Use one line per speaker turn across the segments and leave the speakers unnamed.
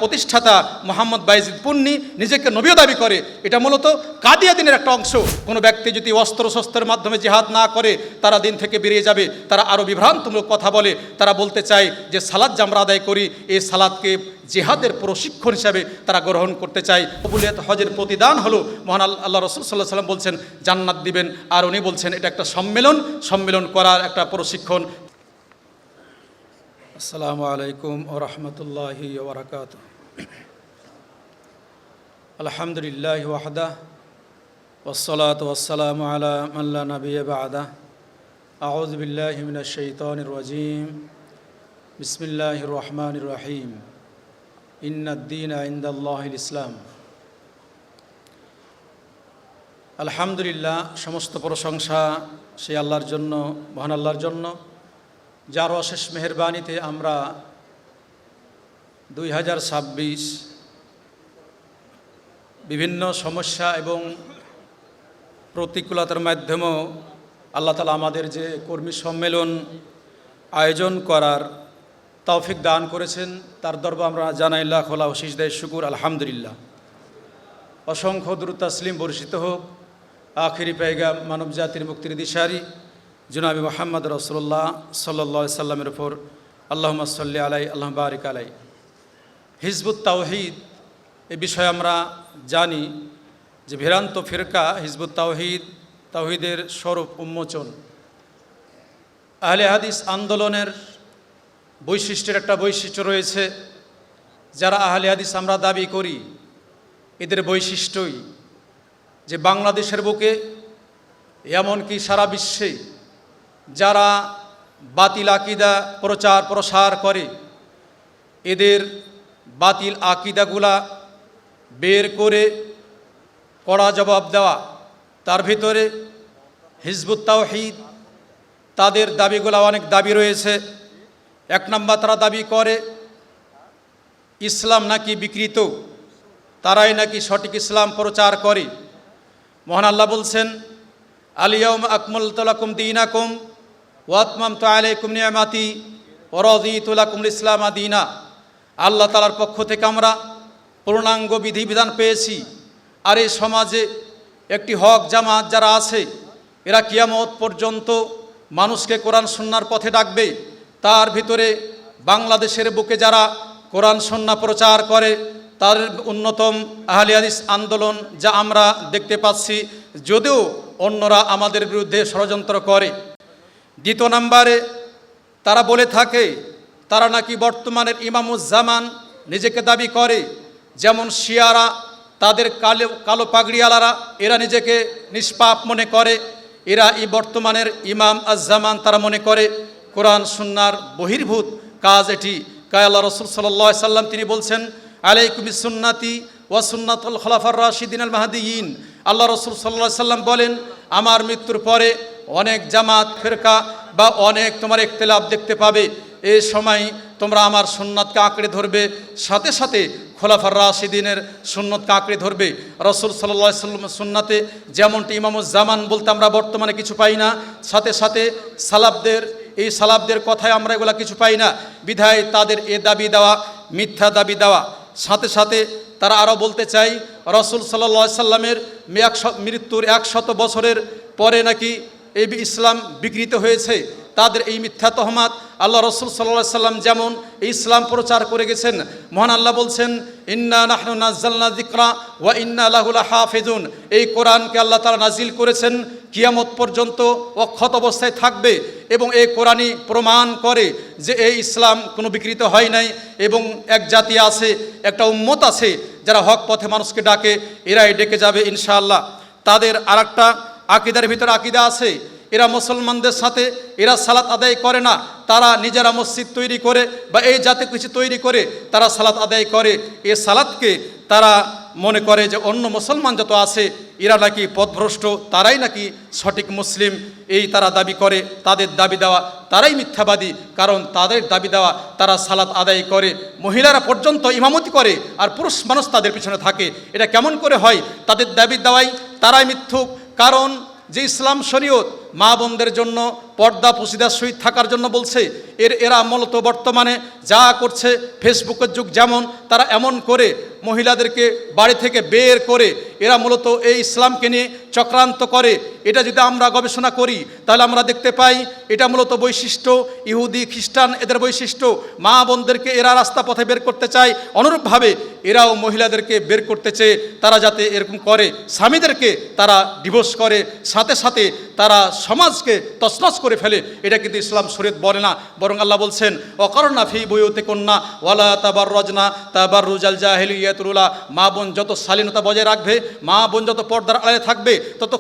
প্রতিষ্ঠাতা মোহাম্মদ বাইজিদ পুন্নি নিজেকে নবীও দাবি করে। এটা মূলত কাদিয়া দিনের একটা অংশ। কোনো ব্যক্তি যদি অস্ত্রের মাধ্যমে জিহাদ না করে তারা দিন থেকে বেরিয়ে যাবে। তারা আরও বিভ্রান্তমূলক কথা বলে। তারা বলতে চায় যে সালাত যে আমরা আদায় করি এই সালাতকে জিহাদের প্রশিক্ষণ হিসাবে তারা গ্রহণ করতে চায়। কবুলিয়াত হজের প্রতিদান হলো মহান আল্লাহ রাসূল সাল্লাল্লাহু আলাইহি ওয়াসাল্লাম বলছেন জান্নাত দিবেন, আর উনি বলছেন এটা একটা সম্মেলন করার একটা প্রশিক্ষণ। আসসালামু আলাইকুম ওয়া রাহমাতুল্লাহি ওয়া বারাকাতুহু। আলহামদুলিল্লাহি ওয়াহদা ওয়াসসালাতু ওয়াসসালামু আলা মান লা নাবিয়্যা বা'দা। আউযু বিল্লাহি মিনাশ শাইতানির রাজীম। বিসমিল্লাহির রহমানির রহিম। ইন্নাদ-দীনা ইনদাল্লাহিল ইসলাম। আলহামদুলিল্লাহ, সমস্ত প্রশংসা সেই আল্লাহর জন্য, মহান আল্লাহর জন্য, যার অশেষ মেহেরবানিতে আমরা 2026 বিভিন্ন সমস্যা এবং প্রতিকূলতার মাধ্যমেও আল্লাহ তাআলা আমাদের যে কর্মী সম্মেলন আয়োজন করার তৌফিক দান করেছেন, তার দরবারে আমরা জানাই লাখ লাখ সিজদায়ে শুকুর, আলহামদুলিল্লাহ। অসংখ্য দুরূদ তাসলিম বর্ষিত হোক আখিরি পেগাম মানব জাতির মুক্তির দিশারি জনাবি মুহাম্মদ রাসূলুল্লাহ সাল্লাল্লাহু আলাইহি সাল্লামের উপর। আল্লাহুম্মা সাল্লি আলাইহি আল্লাহুম্মা বারিক আলাইহি। হিজবুত তাওহীদ এ বিষয়ে আমরা জানি যে ভ্রান্ত ফিরকা হিজবুত তাওহীদ, তাওহীদের স্বরূপ উন্মোচন। আহলে হাদিস আন্দোলনের বৈশিষ্ট্যের একটা বৈশিষ্ট্য রয়েছে। যারা আহলে হাদিস আমরা দাবি করি, এদের বৈশিষ্ট্যই যে বাংলাদেশের বুকে এমনকি সারা বিশ্বে যারা বাতিল আকিদা প্রচার প্রসার করে, এদের বাতিল আকিদাগুলা বের করে কড়া জবাব দেওয়া। তার ভিতরে হিজবুত তাওহীদ তাদের দাবিগুলা অনেক দাবি রয়েছে। এক নম্বর, তারা দাবি করে ইসলাম নাকি বিকৃত, তারাই নাকি সঠিক ইসলাম প্রচার করে। মহান আল্লাহ বলছেন আল ইয়াউমা আকমালতু লাকুম দীনাকুম ওয়া আতমামতু আলাইকুম নি'মাতি ওয়া রাদিতু লাকুমুল ইসলামা দীনা। আল্লাহ তাআলার পক্ষ থেকে আমরা পূর্ণাঙ্গ বিধিবিধান পেয়েছি। আর এই সমাজে একটি হক জামাত যারা আছে, এরা কিয়ামত পর্যন্ত মানুষকে কোরআন সুন্নাহর পথে ডাকবে। তার ভিতরে বাংলাদেশের বুকে যারা কোরআন সুন্নাহ প্রচার করে তার অন্যতম আহলে হাদিস আন্দোলন, যা আমরা দেখতে পাচ্ছি, যদিও অন্যরা আমাদের বিরুদ্ধে ষড়যন্ত্র করে। দ্বিতীয় নম্বরে তারা বলে থাকে তারা নাকি বর্তমানের ইমামুজ্জামান নিজেকে দাবি করে। যেমন শিয়ারা, তাদের কালো পাগড়িওয়ালারা, এরা নিজেকে নিষ্পাপ মনে করে। এরা এই বর্তমানের ইমাম আজ-জামান, তারা মনে করে কোরআন সুন্নাহর বহির্ভূত কাজ এটি। আল্লাহ রাসূল সাল্লাল্লাহু আলাইহি সাল্লাম তিনি বলছেন আলাইকুম বিসুন্নতি ওয়া সুন্নাতুল খুলাফার রাশিদিন আল মাহদিয়িন। আল্লাহ রাসূল সাল্লাল্লাহু আলাইহি সাল্লাম বলেন আমার মৃত্যুর পরে অনেক জামাত ফিরকা বা অনেক তোমার ইখতিলাফ দেখতে পাবে। এই সময় তোমরা আমার সুন্নাতকে আঁকড়ে ধরবে, সাথে সাথে খোলাফার রাশিদিনের সুন্নতকে আঁকড়ে ধরবে। রাসূল সাল্লাল্লাহু আলাইহি সাল্লামের সুন্নাতে যেমনটি ইমামুজ্জামান বলতে আমরা বর্তমানে কিছু পাই না, সাথে সাথে সালাফদের কথায় আমরা এগুলা কিছু পাই না। বিধায় তাদের এ দাবি দেওয়া মিথ্যা দাবি দেওয়া। সাথে সাথে তারা আরও বলতে চাই রাসূল সাল্লাল্লাহু আলাইহি সাল্লামের মৃত্যুর 100 বছরের পরে নাকি এই ইসলাম বিকৃত হয়েছে। তাদের এই মিথ্যা তহমাত আল্লাহ রাসূল সাল্লাল্লাহু আলাইহি সাল্লাম যেমন এই ইসলাম প্রচার করে গেছেন, মহান আল্লাহ বলছেন ইন্না নাহনু নাযালনা যিকরা ওয়া ইন্না লাহু লাহাফিজুন। এই কোরআনকে আল্লাহ তাআলা নাজিল করেছেন, কিয়ামত পর্যন্ত অক্ষত অবস্থায় থাকবে। এবং এই কোরআনই প্রমাণ করে যে এই ইসলাম কোনো বিকৃত হয় নাই। এবং এক জাতি আছে, একটা উম্মত আছে যারা হক পথে মানুষকে ডাকে, এরাই ডেকে যাবে ইনশাআল্লাহ। তাদের আরেকটা আকিদার ভিতরে আকিদা আছে, এরা মুসলমানদের সাথে এরা সালাত আদায় করে না, তারা নিজেরা মসজিদ তৈরি করে বা এই জাতীয় কিছু তৈরি করে তারা সালাত আদায় করে। এই সালাতকে তারা মনে করে যে অন্য মুসলমান যত আছে এরা নাকি পথভ্রষ্ট, তারাই নাকি সঠিক মুসলিম, এই তারা দাবি করে। তাদের দাবি দেওয়া তারাই মিথ্যাবাদী, কারণ তাদের দাবি দেওয়া তারা সালাত আদায় করে, মহিলারা পর্যন্ত ইমামতি করে আর পুরুষ মানুষ তাদের পিছনে থাকে। এটা কেমন করে হয়? তাদের দাবি দেওয়াই তারাই মিথ্যুক। কারণ যে ইসলাম শরীয়ত মা বোনদের জন্য পর্দা পুশিদার সহিত থাকার জন্য বলছে। এরা মূলত বর্তমানে যা করছে, ফেসবুকের যুগ যেমন, তারা এমন করে মহিলাদেরকে বাড়ি থেকে বের করে এরা মূলত এই ইসলামকে নিয়ে চক্রান্ত করে। এটা যদি আমরা গবেষণা করি তাহলে আমরা দেখতে পাই এটা মূলত বৈশিষ্ট্য ইহুদি খ্রিস্টান, এদের বৈশিষ্ট্য। মা বোনদেরকে এরা রাস্তা পথে বের করতে চায়, অনুরূপভাবে এরাও মহিলাদেরকে বের করতে চেয়ে তারা যাতে এরকম করে, স্বামীদেরকে তারা ডিভোর্স করে, সাথে সাথে তারা সমাজকে তছনছ করে ফেলে। এটা কিন্তু ইসলাম শরীয়ত বলে না, বরং আল্লাহ বলছেন ওয়াকারনা ফি বুয়ুতিকুন্না ওয়ালা তাবাররাজনা তাবাররুজাল জাহিলিয়াতুল। মা বোন যত শালীনতা বজায় রাখবে, মা বোন যত পর্দার আড়ালে থাকবে, তত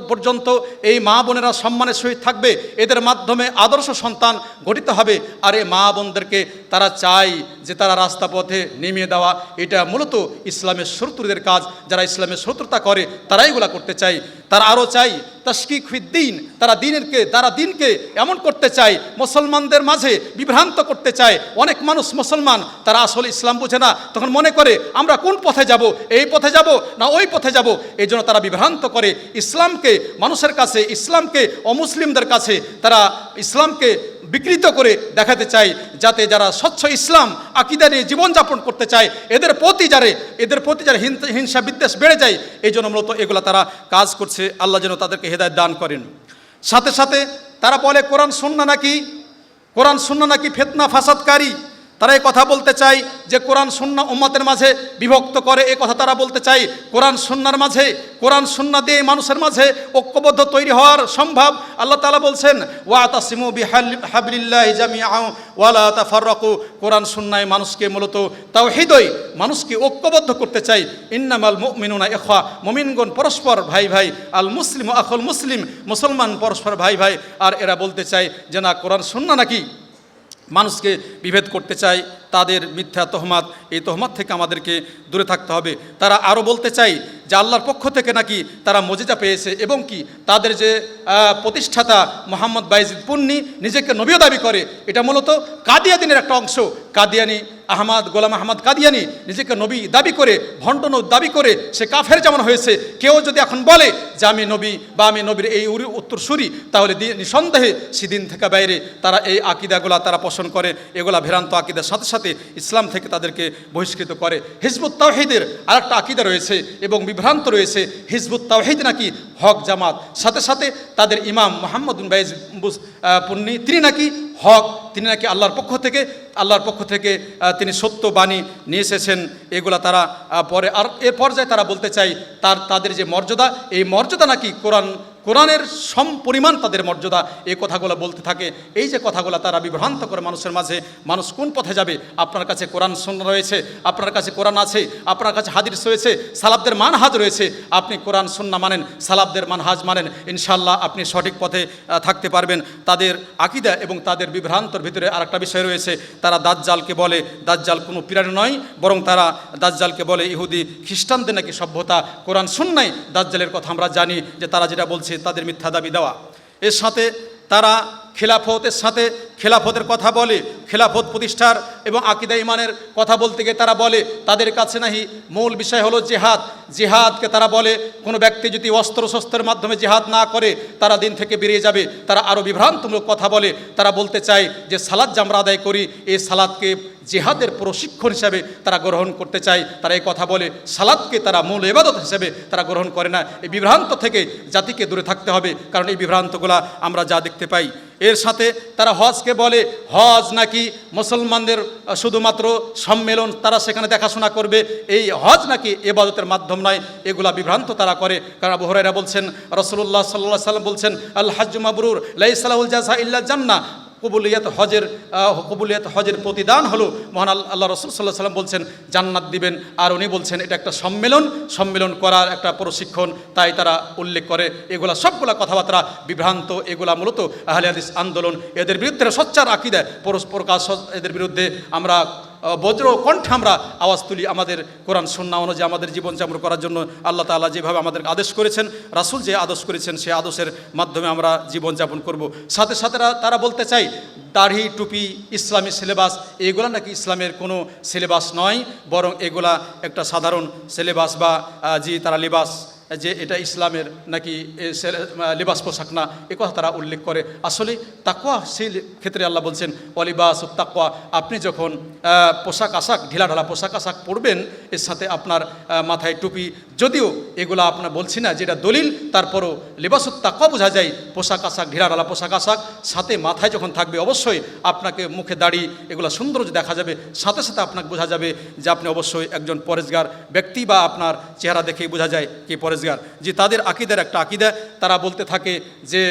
পর্যন্ত এই মা বোনেরা সম্মানের সহিত থাকবে, এদের মাধ্যমে আদর্শ সন্তান গঠিত হবে। আর এই মা বোনদেরকে তারা চায় যে তারা রাস্তা পথে নেমিয়ে দেওয়া, এটা মূলত ইসলামের শত্রুদের কাজ। যারা ইসলামের শত্রুতা করে তারা এগুলা করতে চায়। তারা আরও চাই তাশকিক ফিদ্দিন, তারা দিনকে এমন করতে চায়, মুসলমানদের মাঝে বিভ্রান্ত করতে চায়। অনেক মানুষ মুসলমান তারা আসলে ইসলাম বুঝে না, তখন মনে করে আমরা কোন পথে যাব, এই পথে যাব না ওই পথে যাব, এই জন্য তারা বিভ্রান্ত করে ইসলামকে মানুষের কাছে, ইসলামকে অমুসলিমদের কাছে তারা ইসলামকে বিকৃত করে দেখাতে চায়, যাতে যারা স্বচ্ছ ইসলাম আকীদা নিয়ে জীবনযাপন করতে চায় এদের প্রতি যারা হিংসা বিদ্বেষ বেড়ে যায়। এই জন্য মূলত এগুলা তারা কাজ করছে। আল্লাহ যেন তাদেরকে হেদায়েত দান করেন। সাথে সাথে তারা বলে কোরআন সুন্নাহ নাকি ফিতনা ফাসাদকারী। তারা এই কথা বলতে চায় যে কোরআন সুন্নাহ উম্মতের মাঝে বিভক্ত করে, এই কথা তারা বলতে চায়। কোরআন সুন্নাহ দিয়ে মানুষের মাঝে ঐক্যবদ্ধ তৈরি হওয়ার সম্ভব। আল্লাহ তাআলা বলছেন ওয়াতাসিমু বিহাবলিল্লাহি জামিআন ওয়ালা তাফাররাকু। কোরআন সুন্নাহ মানুষকে মূলত তাওহীদই মানুষকে ঐক্যবদ্ধ করতে চায়। ইন্নামাল মুমিনুনা ইখওয়া, মুমিনগণ পরস্পর ভাই ভাই, আল মুসলিমু আখুল মুসলিম, মুসলমান পরস্পর ভাই ভাই। আর এরা বলতে চায় যে না, কোরআন সুন্নাহ নাকি মানুষকে বিভেদ করতে চায়। তাদের মিথ্যা তহমাত, এই তহমাত থেকে আমাদেরকে দূরে থাকতে হবে। তারা আরও বলতে চায় যে আল্লাহর পক্ষ থেকে নাকি তারা মুজিজা পেয়েছে, এবং কি তাদের যে প্রতিষ্ঠাতা মোহাম্মদ বাইজিদ পুন্নি নিজেকে নবীও দাবি করে। এটা মূলত কাদিয়ানিদের একটা অংশ। কাদিয়ানি গোলাম আহমদ কাদিয়ানি নিজেকে নবী দাবি করে, ভণ্ড দাবি করে সে কাফের যেমন হয়েছে। কেউ যদি এখন বলে যে আমি নবী বা আমি নবীর এই উত্তরসূরি, তাহলে নিঃসন্দেহে সেদিন থেকে বাইরে তারা এই আকিদাগুলা তারা পোষণ করে। এগুলা ভ্রান্ত আকিদার সাথে সাথে ইসলাম থেকে তাদেরকে বহিষ্কৃত করে। হিজবুত তাওহীদের আরেকটা আকিদা রয়েছে এবং বিভ্রান্ত রয়েছে। হিজবুত তাওহীদ নাকি হক জামাত, সাথে সাথে তাদের ইমাম মোহাম্মদ বিন বাইজিদ পুন্নি তিনি নাকি হক, তিনি নাকি আল্লাহর পক্ষ থেকে তিনি সত্য বাণী নিয়ে এসেছেন। এগুলা তারা পরে আর এর পর্যায়ে তারা বলতে চাই তাদের যে মর্যাদা, এই মর্যাদা নাকি কোরআনের পরিমাণ তাদের মর্যাদা। এই কথাগুলো বলতে থাকে। এই যে কথাগুলো তারা বিভ্রান্ত করে মানুষের মাঝে, মানুষ কোন পথে যাবে? আপনার কাছে কোরআন সুন্নাহ রয়েছে, আপনার কাছে কোরআন আছে, আপনার কাছে হাদিস রয়েছে, সালাফদের মানহাজ রয়েছে। আপনি কোরআন সুন্নাহ মানেন, সালাফদের মানহাজ মানেন, ইনশাআল্লাহ আপনি সঠিক পথে থাকতে পারবেন। তাদের আকীদা এবং তাদের বিভ্রান্তর ভিতরে আরেকটা বিষয় রয়েছে। তারা দাজ্জালকে বলে দাজ্জাল কোনো প্রাণী নয়, বরং তারা দাজ্জালকে বলে ইহুদি খ্রিস্টানদের নাকি সভ্যতা। কোরআন সুন্নাহয় দাজ্জালের কথা আমরা জানি যে তারা যেটা বলছে তাদের মিথ্যা দাবি দেওয়া। এর সাথে তারা খেলাফতের কথা বলে, খেলাফত প্রতিষ্ঠার এবং আকীদা ইমানের কথা বলতে গিয়ে তারা বলে তাদের কাছে নাহি মূল বিষয় হলো জিহাদকে তারা বলে কোনো ব্যক্তি যদি অস্ত্রের মাধ্যমে জিহাদ না করে তারা দিন থেকে বেরিয়ে যাবে। তারা আরও বিভ্রান্তমূলক কথা বলে। তারা বলতে চায় যে সালাত যে আমরা আদায় করি, এই সালাতকে জিহাদের প্রশিক্ষণ হিসাবে তারা গ্রহণ করতে চায়। তারা এই কথা বলে, সালাতকে তারা মূল ইবাদত হিসেবে তারা গ্রহণ করে না। এই বিভ্রান্ত থেকে জাতিকে দূরে থাকতে হবে, কারণ এই বিভ্রান্তগুলা আমরা যা দেখতে পাই। এর সাথে তারা হজকে বলে হজ নাকি মুসলমানদের শুধুমাত্র সম্মেলন, তারা সেখানে দেখাশোনা করবে। এই হজ নাকি ইবাদতের মাধ্যম নয়। এগুলা বিভ্রান্ত তারা করে। কারণ আবু হুরায়রা বলছেন, রাসূলুল্লাহ সাল্লাল্লাহু আলাইহি ওয়াসাল্লাম বলছেন আল হাজ্জু মাবরুর লাইসা লাহুল জাযা ইল্লা জান্নাহ। কবুলিয়াত হজের প্রতিদান হলো, মহান আল্লাহ রাসূল সাল্লাল্লাহু আলাইহি ওয়াসাল্লাম বলছেন জান্নাত দিবেন। আর উনি বলছেন এটা একটা সম্মেলন করার একটা প্রশিক্ষণ, তাই তারা উল্লেখ করে। এগুলা সবগুলা কথাবার্তা বিভ্রান্ত। এগুলা মূলত আহলে হাদিস আন্দোলন, এদের বিরুদ্ধে সোচ্চার আকীদা প্রকাশ। এদের বিরুদ্ধে আমরা বজ্র কণ্ঠে আমরা আওয়াজ তুলি। আমাদের কোরআন সুন্নাহ অনুযায়ী আমাদের জীবনযাপন করার জন্য আল্লাহ তাআলা যেভাবে আমাদের আদেশ করেছেন, রাসূল যে আদেশ করেছেন, সেই আদেশের মাধ্যমে আমরা জীবনযাপন করব। সাথে সাথে তারা বলতে চাই দাড়ি টুপি ইসলামী সিলেবাস, এগুলা নাকি ইসলামের কোনো সিলেবাস নয়, বরং এগুলা একটা সাধারণ সিলেবাস বা তারা লিবাস। যে এটা ইসলামের নাকি লিবাস পোশাক না, এ কথা তারা উল্লেখ করে। আসলে তাকওয়া সেই ক্ষেত্রে আল্লাহ বলছেন ওয়ালিবাস তাকওয়া, আপনি যখন পোশাক আশাক ঢিলাঢালা পোশাক আশাক পরবেন, এর সাথে আপনার মাথায় টুপি, যদিও এগুলো আপনার বলছি না যেটা দলিল, তারপরও লিবাসুত তাকওয়া বোঝা যায় পোশাক আশাক ঢিলাঢালা পোশাক আশাক, সাথে মাথায় যখন থাকবে অবশ্যই আপনাকে মুখে দাড়ি এগুলো সৌন্দর্য দেখা যাবে, সাথে সাথে আপনাকে বোঝা যাবে যে আপনি অবশ্যই একজন পরেজগার ব্যক্তি, বা আপনার চেহারা দেখেই বোঝা যায় কি পরেজগার। যে তাদের আকিদার একটা আকিদা, তারা বলতে থাকে যে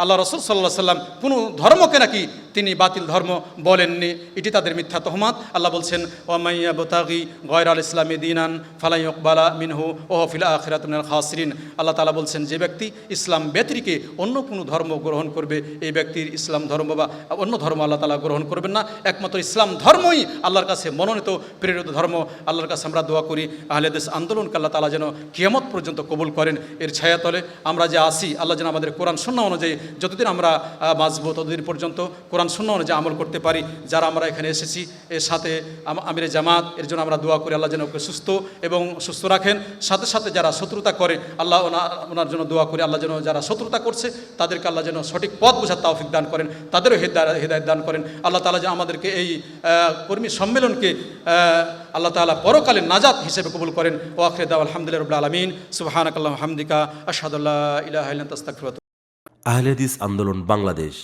আল্লাহ রসুল সাল্লাহ সাল্লাম কোনো ধর্মকে নাকি তিনি বাতিল ধর্ম বলেননি, এটি তাদের মিথ্যা তহমাত। আল্লাহ বলছেন ওয়ামাইয়া বতাগি গয়র আল ইসলামী দিনান ফালাই ইকবালা মিনহু ওহ ফিল আখিরাত মিনাল খাসিরিন। আল্লাহ তাআলা বলছেন যে ব্যক্তি ইসলাম ব্যতিরিকে অন্য কোনো ধর্ম গ্রহণ করবে, এই ব্যক্তির ইসলাম ধর্ম বা অন্য ধর্ম আল্লাহ তাআলা গ্রহণ করবেন না। একমাত্র ইসলাম ধর্মই আল্লাহর কাছে মনোনীত প্রেরিত ধর্ম। আল্লাহর কাছে আমরা দোয়া করি আহলে হাদিস আন্দোলনকে আল্লাহ তাআলা যেন কিয়ামত পর্যন্ত কবুল করেন। এর ছায়াতলে আমরা যে আসি, আল্লাহ যেন আমাদের কোরআন সুন্নাহ অনুযায়ী যতদিন আমরা বাঁচবো ততদিন পর্যন্ত কোরআন সুন্নাহ অনুযায়ী আমল করতে পারি। যারা আমরা এখানে এসেছি, এর সাথে আমিরে জামাত, এর জন্য আমরা দোয়া করি আল্লাহ যেন ওকে সুস্থ এবং সুস্থ রাখেন। সাথে সাথে যারা শত্রুতা করে আল্লাহ ওনার জন্য দোয়া করি আল্লাহ যেন যারা শত্রুতা করছে তাদেরকে আল্লাহ যেন সঠিক পথ বোঝার তৌফিক দান করেন, তাদেরও হেদায়েত দান করেন। আল্লাহ তাআলা যেন আমাদেরকে এই কর্মী সম্মেলনকে আল্লাহ তাআলা পরকালে নাজাত হিসেবে কবুল করেন। ওয়া আখিরু দাওয়া আলহামদুলিল্লাহি রাব্বিল আলামিন। সুবহানাকাল্লাহুম্মা ওয়া বিহামদিকা আশহাদু আল্লা ইলাহা ইল্লা আনতা আস্তাগফিরুকা।
আহলে হাদিস আন্দোলন বাংলাদেশ